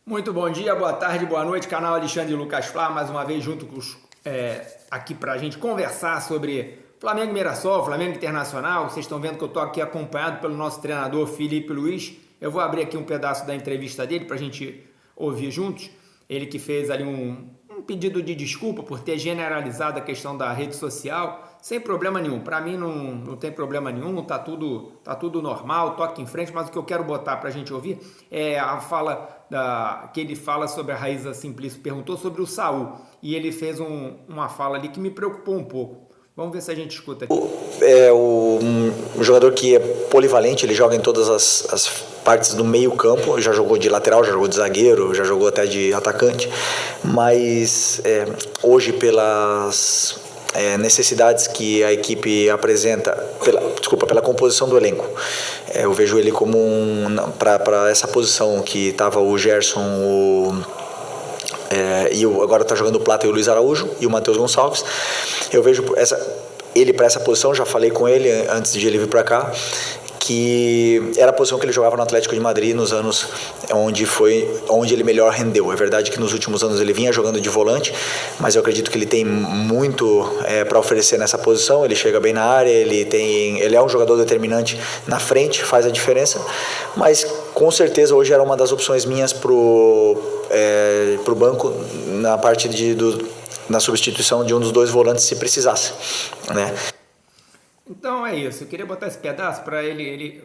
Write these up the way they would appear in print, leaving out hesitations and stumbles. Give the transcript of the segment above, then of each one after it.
Muito bom dia, boa tarde, boa noite, canal Alexandre Lucas Flá, mais uma vez junto com aqui para a gente conversar sobre Flamengo e Mirassol, Flamengo Internacional. Vocês estão vendo que eu estou aqui acompanhado pelo nosso treinador Felipe Luiz. Eu vou abrir aqui um pedaço da entrevista dele para a gente ouvir juntos. Ele que fez ali um pedido de desculpa por ter generalizado a questão da rede social, sem problema nenhum. Para mim não tem problema nenhum, tá tudo normal, toque em frente, mas o que eu quero botar para a gente ouvir é a fala que ele fala sobre a Raíza Simplício, perguntou sobre o Saul, e ele fez uma fala ali que me preocupou um pouco. Vamos ver se a gente escuta aqui. Um jogador que é polivalente, ele joga em todas as partes do meio campo, já jogou de lateral, já jogou de zagueiro, já jogou até de atacante, mas hoje pelas necessidades que a equipe apresenta, pela composição do elenco, eu vejo ele como para essa posição que estava o Gerson, agora está jogando o Plata e o Luiz Araújo e o Matheus Gonçalves. Eu vejo ele para essa posição, já falei com ele antes de ele vir para cá, que era a posição que ele jogava no Atlético de Madrid nos anos onde ele melhor rendeu. É verdade que nos últimos anos ele vinha jogando de volante, mas eu acredito que ele tem muito para oferecer nessa posição. Ele chega bem na área, ele é um jogador determinante na frente, faz a diferença, mas com certeza hoje era uma das opções minhas pro banco na parte na substituição de um dos dois volantes se precisasse, né? Então é isso, eu queria botar esse pedaço para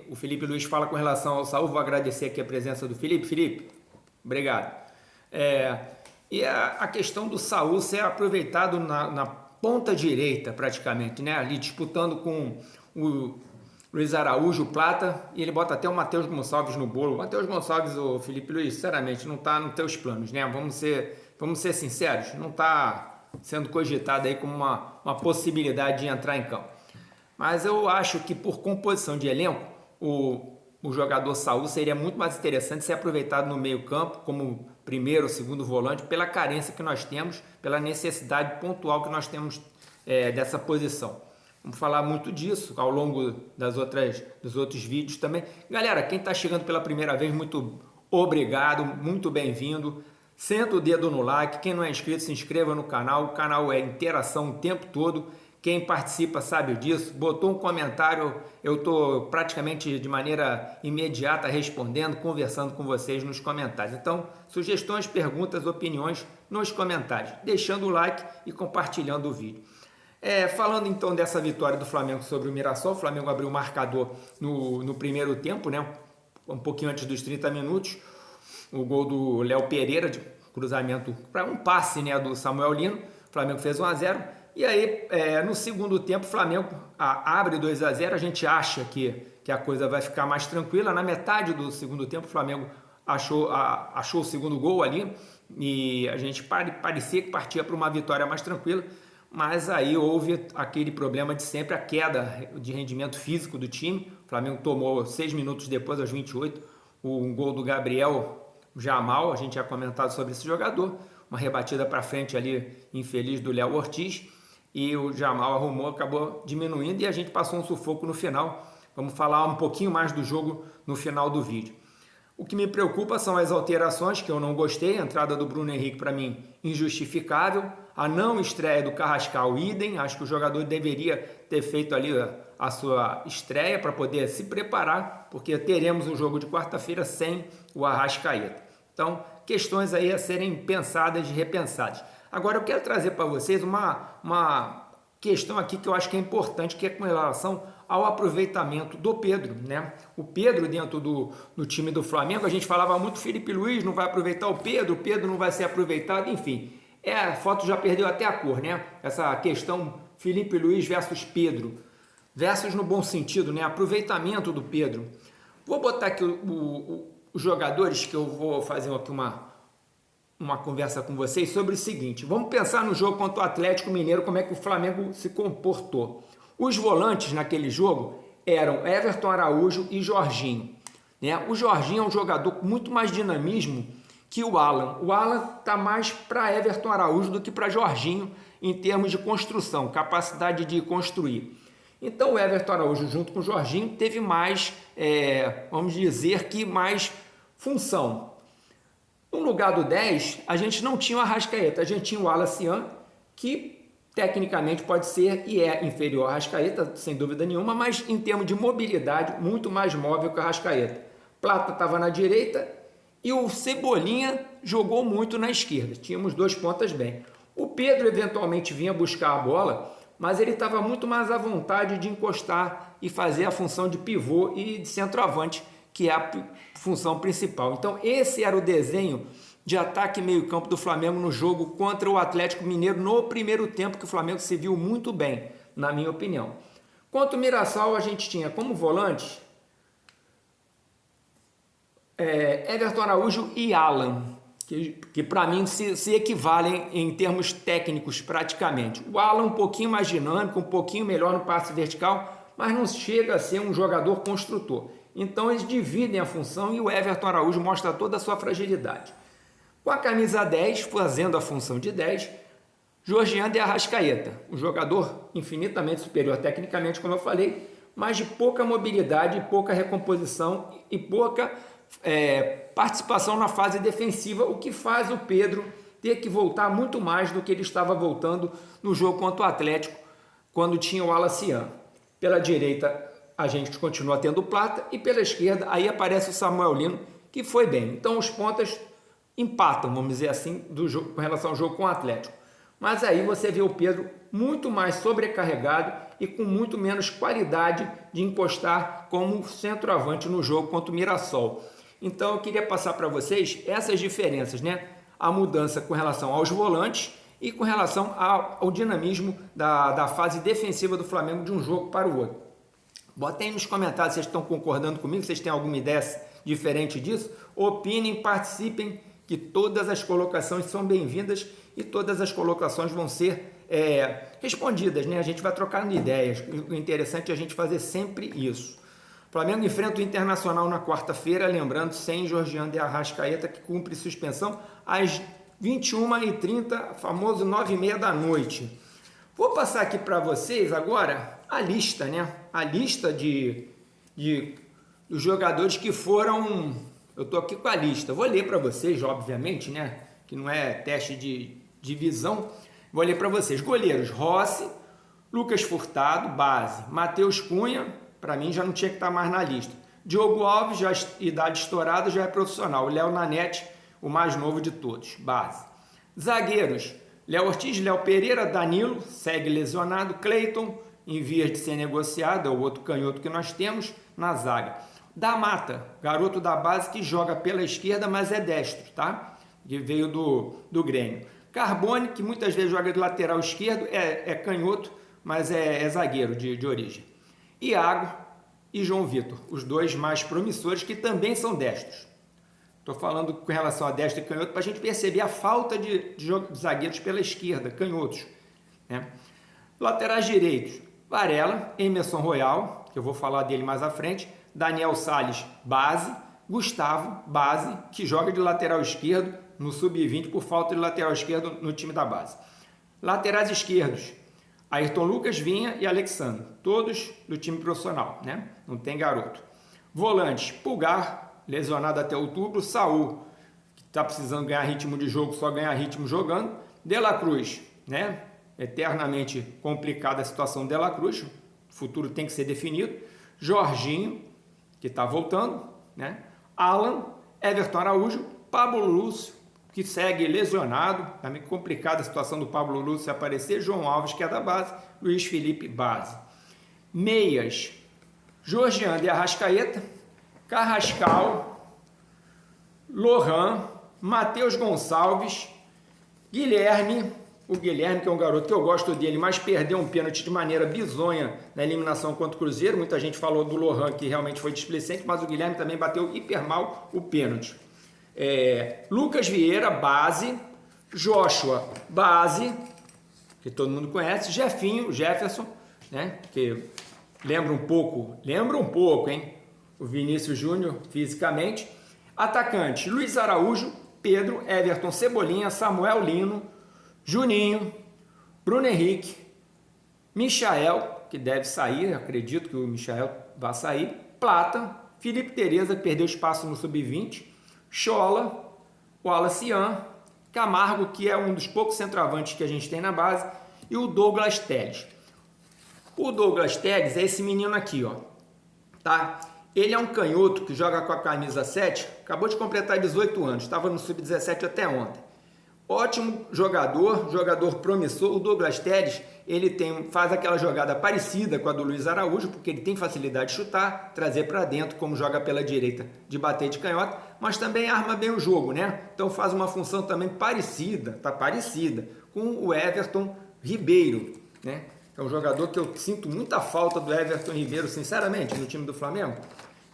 o Felipe Luiz fala com relação ao Saul. Vou agradecer aqui a presença do Felipe, obrigado. E a questão do Saul ser aproveitado na ponta direita praticamente, né? Ali disputando com o Luiz Araújo, o Plata, e ele bota até o Matheus Gonçalves no bolo. O Matheus Gonçalves, o Felipe Luiz, sinceramente, não está nos teus planos, né? Vamos ser sinceros, não está sendo cogitado aí como uma possibilidade de entrar em campo. Mas eu acho que por composição de elenco, o jogador Saul seria muito mais interessante ser aproveitado no meio campo como primeiro ou segundo volante, pela carência que nós temos, pela necessidade pontual que nós temos dessa posição. Vamos falar muito disso ao longo dos outros vídeos também. Galera, quem está chegando pela primeira vez, muito obrigado, muito bem-vindo. Senta o dedo no like, quem não é inscrito se inscreva no canal, o canal é interação o tempo todo. Quem participa sabe disso, botou um comentário, eu estou praticamente de maneira imediata respondendo, conversando com vocês nos comentários. Então, sugestões, perguntas, opiniões nos comentários, deixando o like e compartilhando o vídeo. Falando então dessa vitória do Flamengo sobre o Mirassol, o Flamengo abriu o marcador no primeiro tempo, né? Um pouquinho antes dos 30 minutos, o gol do Léo Pereira, de cruzamento para um passe, né, do Samuel Lino, o Flamengo fez 1-0, e aí no segundo tempo o Flamengo abre 2-0, a gente acha que a coisa vai ficar mais tranquila. Na metade do segundo tempo o Flamengo achou o segundo gol ali, e a gente parecia que partia para uma vitória mais tranquila, mas aí houve aquele problema de sempre, a queda de rendimento físico do time. O Flamengo tomou 6 minutos depois, aos 28, um gol do Gabriel Jamal, a gente já comentado sobre esse jogador, uma rebatida para frente ali, infeliz, do Léo Ortiz, e o Jamal arrumou, acabou diminuindo, e a gente passou um sufoco no final. Vamos falar um pouquinho mais do jogo no final do vídeo. O que me preocupa são as alterações, que eu não gostei. A entrada do Bruno Henrique, para mim, injustificável. A não estreia do Carrascal, idem. Acho que o jogador deveria ter feito ali a sua estreia para poder se preparar, porque teremos um jogo de quarta-feira sem o Arrascaeta. Então, questões aí a serem pensadas e repensadas. Agora, eu quero trazer para vocês uma questão aqui que eu acho que é importante, que é com relação ao aproveitamento do Pedro, né? O Pedro dentro do time do Flamengo, a gente falava muito, Felipe Luiz não vai aproveitar o Pedro não vai ser aproveitado, enfim. A foto já perdeu até a cor, né? Essa questão Felipe Luiz versus Pedro, versus no bom sentido, né? Aproveitamento do Pedro. Vou botar aqui os jogadores, que eu vou fazer aqui uma conversa com vocês sobre o seguinte. Vamos pensar no jogo contra o Atlético Mineiro, como é que o Flamengo se comportou. Os volantes naquele jogo eram Everton Araújo e Jorginho, né? O Jorginho é um jogador com muito mais dinamismo que o Alan. O Alan está mais para Everton Araújo do que para Jorginho em termos de construção, capacidade de construir. Então o Everton Araújo junto com o Jorginho teve mais, vamos dizer que mais função. No lugar do 10, a gente não tinha o Arrascaeta, a gente tinha o Wallace, que tecnicamente pode ser e é inferior ao Arrascaeta, sem dúvida nenhuma, mas em termos de mobilidade, muito mais móvel que o Arrascaeta. Plata estava na direita e o Cebolinha jogou muito na esquerda. Tínhamos 2 pontas bem. O Pedro eventualmente vinha buscar a bola, mas ele estava muito mais à vontade de encostar e fazer a função de pivô e de centroavante, que é a função principal. Então esse era o desenho de ataque e meio campo do Flamengo no jogo contra o Atlético Mineiro no primeiro tempo, que o Flamengo se viu muito bem, na minha opinião. Quanto ao Mirassol, a gente tinha como volantes Everton Araújo e Alan, que para mim se equivalem em termos técnicos praticamente. O Alan um pouquinho mais dinâmico, um pouquinho melhor no passe vertical, mas não chega a ser um jogador construtor. Então eles dividem a função e o Everton Araújo mostra toda a sua fragilidade. Com a camisa 10, fazendo a função de 10, Georgian de Arrascaeta, um jogador infinitamente superior tecnicamente, como eu falei, mas de pouca mobilidade, pouca recomposição e pouca participação na fase defensiva, o que faz o Pedro ter que voltar muito mais do que ele estava voltando no jogo contra o Atlético, quando tinha o Wallace. Pela direita a gente continua tendo o Plata e pela esquerda aí aparece o Samuel Lino, que foi bem. Então os pontas empatam, vamos dizer assim, do jogo, com relação ao jogo com o Atlético. Mas aí você vê o Pedro muito mais sobrecarregado e com muito menos qualidade de encostar como centroavante no jogo contra o Mirassol. Então eu queria passar para vocês essas diferenças, né? A mudança com relação aos volantes e com relação ao dinamismo da fase defensiva do Flamengo de um jogo para o outro. Botem aí nos comentários se vocês estão concordando comigo, se vocês têm alguma ideia diferente disso. Opinem, participem, que todas as colocações são bem-vindas e todas as colocações vão ser respondidas, né? A gente vai trocando ideias. O interessante é a gente fazer sempre isso. O Flamengo enfrenta o Internacional na quarta-feira, lembrando, sem Georgian de Arrascaeta, que cumpre suspensão às 21h30, famoso 9h30 da noite. Vou passar aqui para vocês agora a lista, né? A lista dos jogadores que foram... Eu estou aqui com a lista. Vou ler para vocês, obviamente, né? Que não é teste de visão. Vou ler para vocês. Goleiros: Rossi, Lucas Furtado, base. Matheus Cunha, para mim já não tinha que estar mais na lista. Diogo Alves, já idade estourada, já é profissional. O Léo Nanete, o mais novo de todos, base. Zagueiros: Léo Ortiz, Léo Pereira, Danilo, segue lesionado. Cleiton, em vias de ser negociado, é o outro canhoto que nós temos na zaga. Da Mata, garoto da base que joga pela esquerda, mas é destro, tá? Que veio do Grêmio. Carbone, que muitas vezes joga de lateral esquerdo, é canhoto, mas é zagueiro de origem. Iago e João Vitor, os dois mais promissores, que também são destros. Estou falando com relação a destro e canhoto para a gente perceber a falta de zagueiros pela esquerda, canhotos, né? Laterais direitos: Varela, Emerson Royal, que eu vou falar dele mais à frente, Daniel Salles, base, Gustavo, base, que joga de lateral esquerdo no sub-20 por falta de lateral esquerdo no time da base. Laterais esquerdos: Ayrton Lucas, Vinha e Alexandre, todos do time profissional, né? Não tem garoto. Volantes: Pulgar, lesionado até outubro, Saul, que está precisando ganhar ritmo de jogo, só ganhar ritmo jogando, De La Cruz, né? Eternamente complicada a situação de De La Cruz, o futuro tem que ser definido. Jorginho, que está voltando, né? Alan, Everton Araújo, Pablo Lúcio, que segue lesionado, também complicada a situação do Pablo Lúcio se aparecer. João Alves, que é da base. Luiz Felipe, base. Meias: Georgian de Arrascaeta, Carrascal, Lohan, Matheus Gonçalves, Guilherme. O Guilherme, que é um garoto que eu gosto dele, mas perdeu um pênalti de maneira bizonha na eliminação contra o Cruzeiro. Muita gente falou do Lohan, que realmente foi displicente, mas o Guilherme também bateu hiper mal o pênalti. Lucas Vieira, base. Joshua, base, que todo mundo conhece. Jefinho, Jefferson, né? Que lembra um pouco, hein? O Vinícius Júnior, fisicamente. Atacante: Luiz Araújo, Pedro, Everton, Cebolinha, Samuel Lino, Juninho, Bruno Henrique, Michael, que deve sair, acredito que o Michael vai sair, Plata, Felipe Tereza, perdeu espaço no sub-20, Chola, Wallace Ian, Camargo, que é um dos poucos centroavantes que a gente tem na base, e o Douglas Telles. O Douglas Telles é esse menino aqui, ó, tá? Ele é um canhoto que joga com a camisa 7, acabou de completar 18 anos, estava no sub-17 até ontem. Ótimo jogador, jogador promissor. O Douglas Telles, ele faz aquela jogada parecida com a do Luiz Araújo, porque ele tem facilidade de chutar, trazer para dentro, como joga pela direita, de bater de canhota, mas também arma bem o jogo, né? Então faz uma função também parecida, tá parecida, com o Everton Ribeiro, né? É um jogador que eu sinto muita falta do Everton Ribeiro, sinceramente, no time do Flamengo.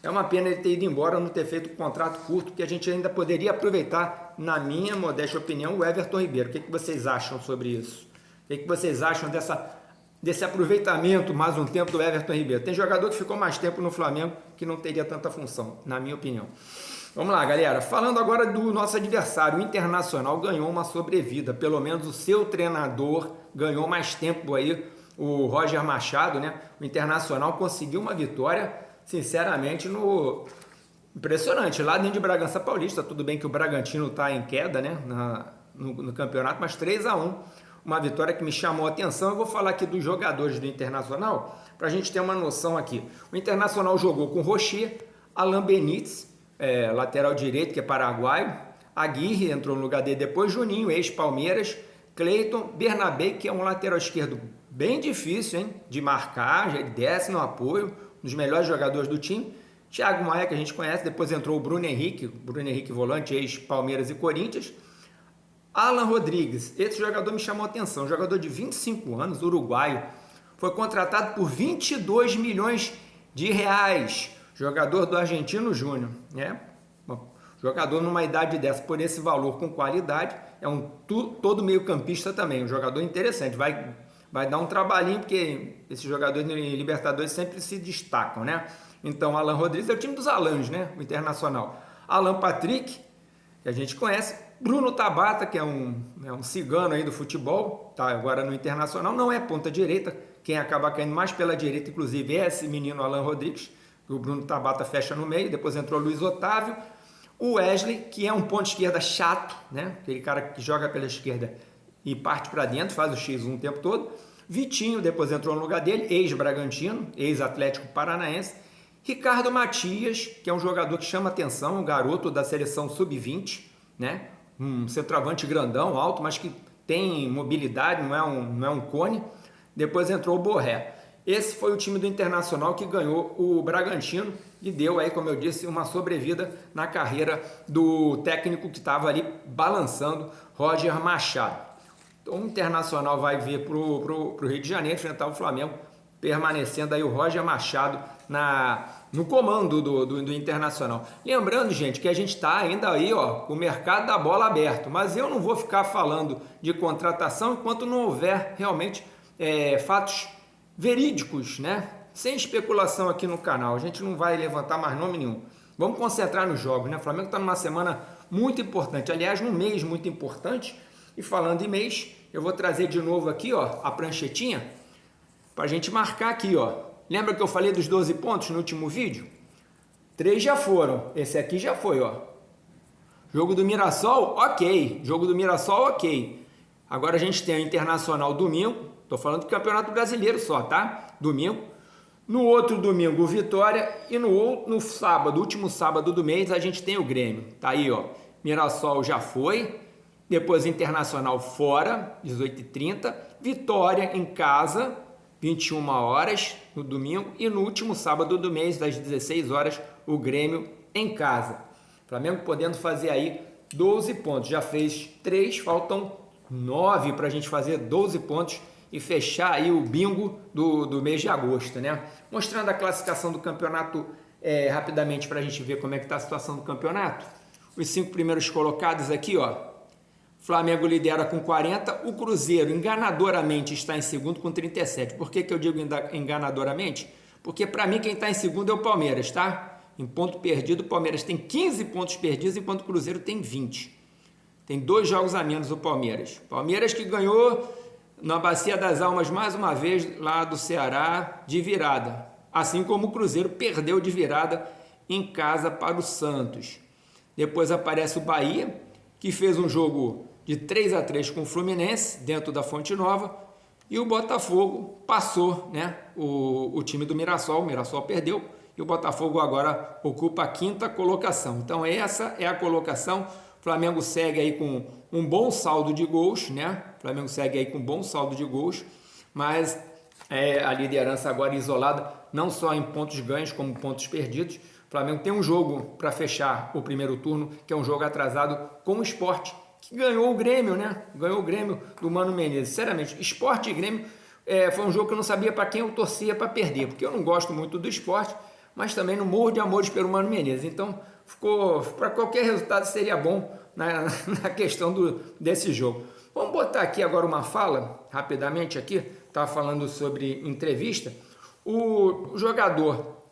É uma pena ele ter ido embora, não ter feito um contrato curto, que a gente ainda poderia aproveitar, na minha modesta opinião, o Everton Ribeiro. O que vocês acham sobre isso? O que vocês acham desse aproveitamento mais um tempo do Everton Ribeiro? Tem jogador que ficou mais tempo no Flamengo que não teria tanta função, na minha opinião. Vamos lá, galera. Falando agora do nosso adversário, o Internacional ganhou uma sobrevida. Pelo menos o seu treinador ganhou mais tempo aí, o Roger Machado, né? O Internacional conseguiu uma vitória, sinceramente, impressionante, lá dentro de Bragança Paulista. Tudo bem que o Bragantino está em queda, né, no campeonato, mas 3-1, uma vitória que me chamou a atenção. Eu vou falar aqui dos jogadores do Internacional, para a gente ter uma noção aqui. O Internacional jogou com Rocher, Alan Benítez, lateral direito, que é paraguaio, Aguirre entrou no lugar dele depois, Juninho, ex-Palmeiras, Cleiton, Bernabé, que é um lateral esquerdo bem difícil, hein, de marcar, já ele desce no apoio, um dos melhores jogadores do time. Thiago Maia, que a gente conhece, depois entrou o Bruno Henrique volante, ex-Palmeiras e Corinthians. Alan Rodrigues, esse jogador me chamou a atenção, jogador de 25 anos, uruguaio, foi contratado por 22 milhões de reais, jogador do Argentino Júnior, né? Jogador numa idade dessa, por esse valor, com qualidade, é todo meio campista também, um jogador interessante, vai dar um trabalhinho, porque esses jogadores em Libertadores sempre se destacam, né? Então, Alan Rodrigues é o time dos Alans, né? O Internacional. Alan Patrick, que a gente conhece. Bruno Tabata, que é um cigano aí do futebol, tá agora no Internacional, não é ponta direita. Quem acaba caindo mais pela direita, inclusive, é esse menino Alan Rodrigues. O Bruno Tabata fecha no meio, depois entrou Luiz Otávio. O Wesley, que é um ponto esquerda chato, né? Aquele cara que joga pela esquerda e parte para dentro, faz o X1 o tempo todo. Vitinho, depois entrou no lugar dele, ex-Bragantino, ex-Atlético Paranaense. Ricardo Matias, que é um jogador que chama atenção, um garoto da seleção sub-20, né? Um centroavante grandão, alto, mas que tem mobilidade, não é um cone. Depois entrou o Borré. Esse foi o time do Internacional que ganhou o Bragantino e deu aí, como eu disse, uma sobrevida na carreira do técnico que estava ali balançando, Roger Machado. Então o Internacional vai vir para o Rio de Janeiro enfrentar o Flamengo, permanecendo aí o Roger Machado no comando do Internacional. Lembrando, gente, que a gente está ainda aí, ó, com o mercado da bola aberto, mas eu não vou ficar falando de contratação enquanto não houver realmente fatos verídicos, né? Sem especulação aqui no canal, a gente não vai levantar mais nome nenhum. Vamos concentrar nos jogos, né? O Flamengo está numa semana muito importante, aliás, num mês muito importante. E falando em mês, eu vou trazer de novo aqui, ó, a pranchetinha para a gente marcar aqui, ó. Lembra que eu falei dos 12 pontos no último vídeo? 3 já foram, esse aqui já foi, ó. Jogo do Mirassol, ok. Jogo do Mirassol, ok. Agora a gente tem o Internacional domingo. Tô falando do Campeonato Brasileiro só, tá? Domingo. No outro domingo, o Vitória. E no sábado, último sábado do mês, a gente tem o Grêmio. Tá aí, ó. Mirassol já foi. Depois Internacional fora, 18h30. Vitória em casa, 21 horas no domingo. E no último sábado do mês, às 16 horas, o Grêmio em casa. Flamengo podendo fazer aí 12 pontos. Já fez 3, faltam 9 para a gente fazer 12 pontos e fechar aí o bingo do mês de agosto, né? Mostrando a classificação do campeonato rapidamente para a gente ver como é que está a situação do campeonato. Os 5 primeiros colocados aqui, ó. Flamengo lidera com 40, o Cruzeiro enganadoramente está em segundo com 37. Por que eu digo enganadoramente? Porque para mim quem está em segundo é o Palmeiras, tá? Em ponto perdido, o Palmeiras tem 15 pontos perdidos, enquanto o Cruzeiro tem 20. Tem 2 jogos a menos o Palmeiras. Palmeiras que ganhou na Bacia das Almas mais uma vez lá do Ceará de virada. Assim como o Cruzeiro perdeu de virada em casa para o Santos. Depois aparece o Bahia, que fez um jogo de 3-3 com o Fluminense, dentro da Fonte Nova, e o Botafogo passou, né, o time do Mirassol. O Mirassol perdeu e o Botafogo agora ocupa a 5ª colocação. Então essa é a colocação. O Flamengo segue aí com um bom saldo de gols, né? O Flamengo segue aí com um bom saldo de gols, mas a liderança agora isolada, não só em pontos ganhos, como pontos perdidos. O Flamengo tem um jogo para fechar o primeiro turno, que é um jogo atrasado com o Sport, que ganhou o Grêmio, né? Ganhou o Grêmio do Mano Menezes. Sinceramente, Sport e Grêmio foi um jogo que eu não sabia para quem eu torcia para perder, porque eu não gosto muito do Sport, mas também não morro de amores pelo Mano Menezes. Então, ficou para qualquer resultado seria bom na questão desse jogo. Vamos botar aqui agora uma fala, rapidamente aqui, estava falando sobre entrevista. O jogador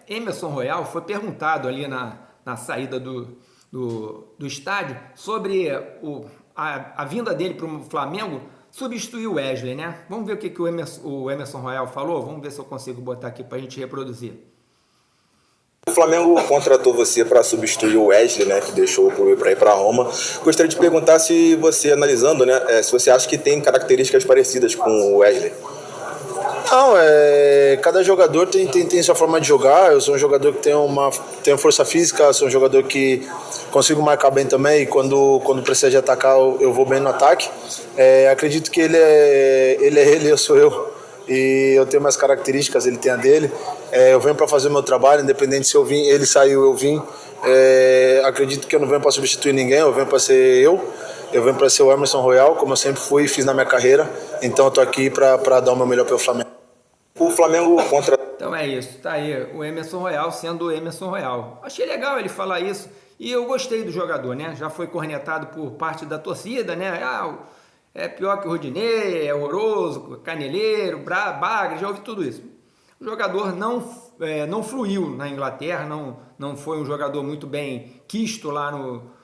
Emerson Royal foi perguntado ali na saída do estádio sobre a vinda dele para o Flamengo substituir o Wesley, né? Vamos ver o que o Emerson Royal falou? Vamos ver se eu consigo botar aqui para a gente reproduzir. O Flamengo contratou você para substituir o Wesley, né, que deixou o clube para ir para Roma. Gostaria de perguntar se você, analisando, né, se você acha que tem características parecidas com o Wesley. Não, cada jogador tem sua forma de jogar. Eu sou um jogador que tenho força física, sou um jogador que consigo marcar bem também, e quando precisa de atacar eu vou bem no ataque. Acredito que ele é ele, eu sou eu, e eu tenho mais características, ele tem a dele. Eu venho para fazer o meu trabalho, independente se ele saiu, eu vim. Acredito que eu não venho para substituir ninguém, eu venho para ser eu venho para ser o Emerson Royal, como eu sempre fui e fiz na minha carreira. Então eu estou aqui para dar o meu melhor pelo Flamengo. O Flamengo Então é isso, tá aí o Emerson Royal sendo o Emerson Royal. Achei legal ele falar isso e eu gostei do jogador, né? Já foi cornetado por parte da torcida, né? É pior que o Rodinei, é horroroso, caneleiro, bagre, já ouvi tudo isso. O jogador não fluiu na Inglaterra, não foi um jogador muito bem quisto lá no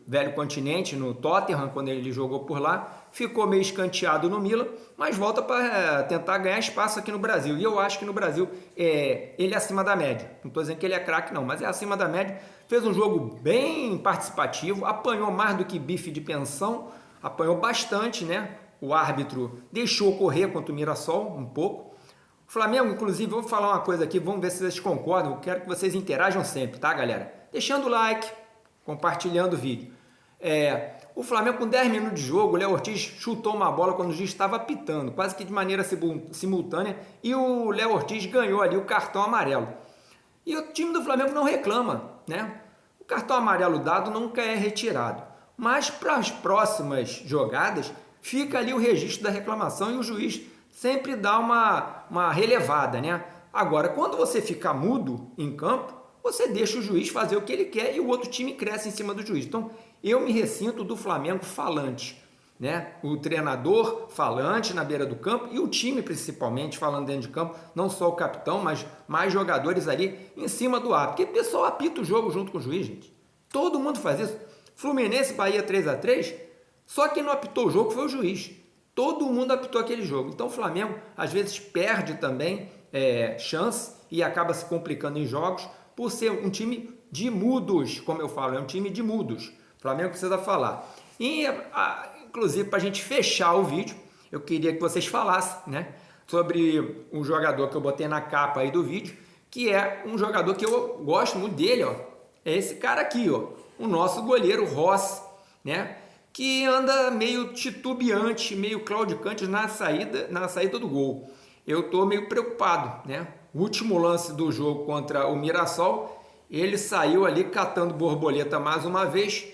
velho continente, no Tottenham, quando ele jogou por lá. Ficou meio escanteado no Milan, mas volta para tentar ganhar espaço aqui no Brasil. E eu acho que no Brasil ele é acima da média. Não estou dizendo que ele é craque não, mas é acima da média. Fez um jogo bem participativo, apanhou mais do que bife de pensão, apanhou bastante, né? O árbitro deixou correr contra o Mirassol um pouco. O Flamengo, inclusive, vou falar uma coisa aqui, vamos ver se vocês concordam. Eu quero que vocês interajam sempre, tá, galera? Deixando o like, compartilhando o vídeo. O Flamengo, com 10 minutos de jogo, o Léo Ortiz chutou uma bola quando o juiz estava apitando, quase que de maneira simultânea, e o Léo Ortiz ganhou ali o cartão amarelo. E o time do Flamengo não reclama, né? O cartão amarelo dado nunca é retirado. Mas para as próximas jogadas, fica ali o registro da reclamação e o juiz sempre dá uma relevada, né? Agora, quando você fica mudo em campo, você deixa o juiz fazer o que ele quer e o outro time cresce em cima do juiz. Então, eu me ressinto do Flamengo falante, né? O treinador falante na beira do campo e o time principalmente falando dentro de campo, não só o capitão, mas mais jogadores ali em cima do ar. Porque o pessoal apita o jogo junto com o juiz, gente. Todo mundo faz isso. Fluminense, Bahia 3-3, só quem não apitou o jogo foi o juiz. Todo mundo apitou aquele jogo. Então o Flamengo às vezes perde também chance e acaba se complicando em jogos por ser um time de mudos, como eu falo, é um time de mudos. O Flamengo precisa falar. E, inclusive, para a gente fechar o vídeo, eu queria que vocês falassem, né, sobre um jogador que eu botei na capa aí do vídeo, que é um jogador que eu gosto muito dele, ó. É esse cara aqui, ó, o nosso goleiro Rossi, né, que anda meio titubeante, meio claudicante na saída do gol. Eu estou meio preocupado, né? O último lance do jogo contra o Mirassol, ele saiu ali catando borboleta mais uma vez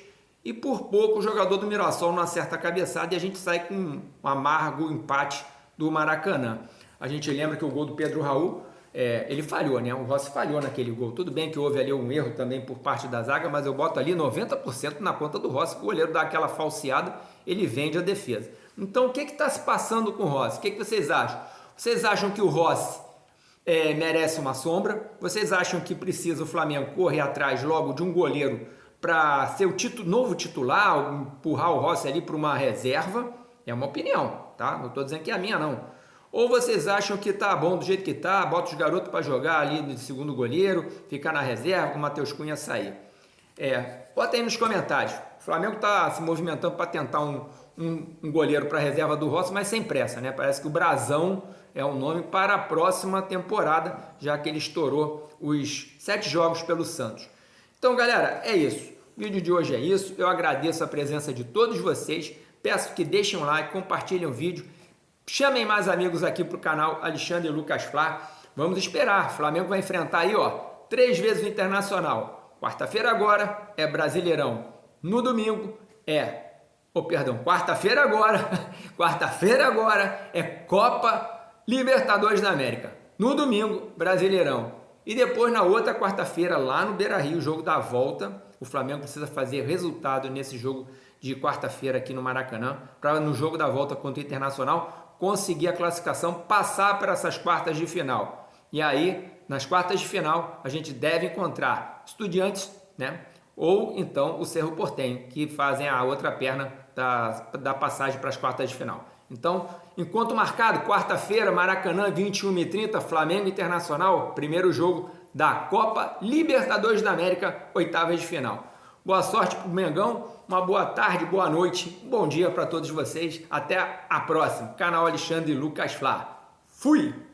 e por pouco o jogador do Mirassol não acerta a cabeçada e a gente sai com um amargo empate do Maracanã. A gente lembra que o gol do Pedro Raul, ele falhou, né? O Rossi falhou naquele gol. Tudo bem que houve ali um erro também por parte da zaga, mas eu boto ali 90% na conta do Rossi. O goleiro dá aquela falseada, ele vende a defesa. Então o que está se passando com o Rossi? O que vocês acham? Vocês acham que o Rossi merece uma sombra? Vocês acham que precisa o Flamengo correr atrás logo de um goleiro para ser o novo titular, empurrar o Rossi ali para uma reserva? É uma opinião, tá? Não estou dizendo que é a minha, não. Ou vocês acham que tá bom do jeito que tá, bota os garotos para jogar ali de segundo goleiro, ficar na reserva, com o Matheus Cunha sair? Bota aí nos comentários. O Flamengo está se movimentando para tentar um goleiro para a reserva do Rossi, mas sem pressa, né? Parece que o Brazão é o nome para a próxima temporada, já que ele estourou os 7 jogos pelo Santos. Então, galera, é isso. O vídeo de hoje é isso. Eu agradeço a presença de todos vocês. Peço que deixem um like, compartilhem o vídeo. Chamem mais amigos aqui para o canal Alexandre e Lucas Flá. Vamos esperar. O Flamengo vai enfrentar aí, 3 vezes o Internacional. Quarta-feira agora é Brasileirão. No domingo quarta-feira agora é Copa Libertadores da América. No domingo, Brasileirão. E depois, na outra quarta-feira, lá no Beira-Rio, o jogo da volta, o Flamengo precisa fazer resultado nesse jogo de quarta-feira aqui no Maracanã, para no jogo da volta contra o Internacional, conseguir a classificação, passar para essas quartas de final. E aí, nas quartas de final, a gente deve encontrar Estudiantes, né? Ou então o Cerro Porteño, que fazem a outra perna da passagem para as quartas de final. Então, encontro marcado, quarta-feira, Maracanã, 21h30, Flamengo Internacional, primeiro jogo da Copa Libertadores da América, oitavas de final. Boa sorte para o Mengão, uma boa tarde, boa noite, bom dia para todos vocês. Até a próxima. Canal Alexandre e Lucas Flá. Fui!